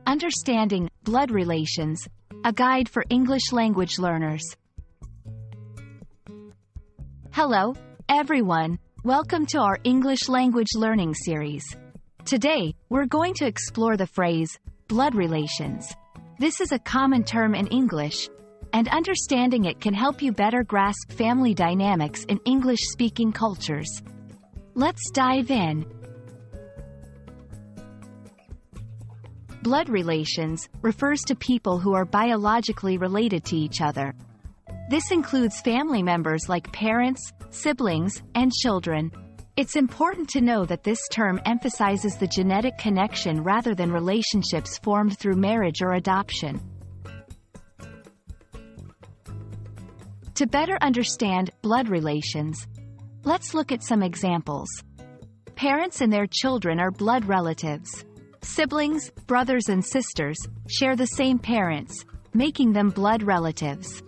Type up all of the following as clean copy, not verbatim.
Understanding blood relations, a guide for English language learners. Hello, everyone. Welcome to our English language learning series. Today, we're going to explore the phrase, blood relations. This is a common term in English, and understanding it can help you better grasp family dynamics in English-speaking cultures. Let's dive in. Blood relations refers to people who are biologically related to each other. This includes family members like parents, siblings, and children. It's important to know that this term emphasizes the genetic connection rather than relationships formed through marriage or adoption. To better understand blood relations, let's look at some examples. Parents and their children are blood relatives. Siblings, brothers and sisters, share the same parents, making them blood relatives.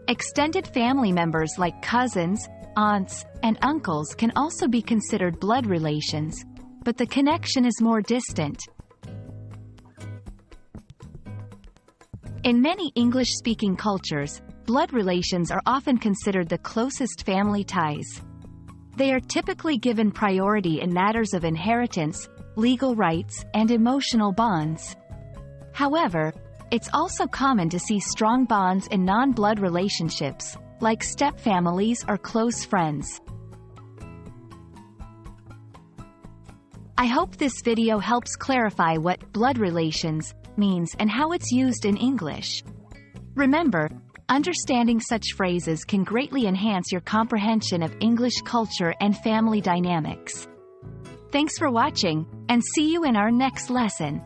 Extended family members like cousins, aunts, and uncles can also be considered blood relations, but the connection is more distant. In many English-speaking cultures, blood relations are often considered the closest family ties. They are typically given priority in matters of inheritance, legal rights, and emotional bonds. However, it's also common to see strong bonds in non-blood relationships, like stepfamilies or close friends. I hope this video helps clarify what blood relations means and how it's used in English. Remember, understanding such phrases can greatly enhance your comprehension of English culture and family dynamics. Thanks for watching, and see you in our next lesson.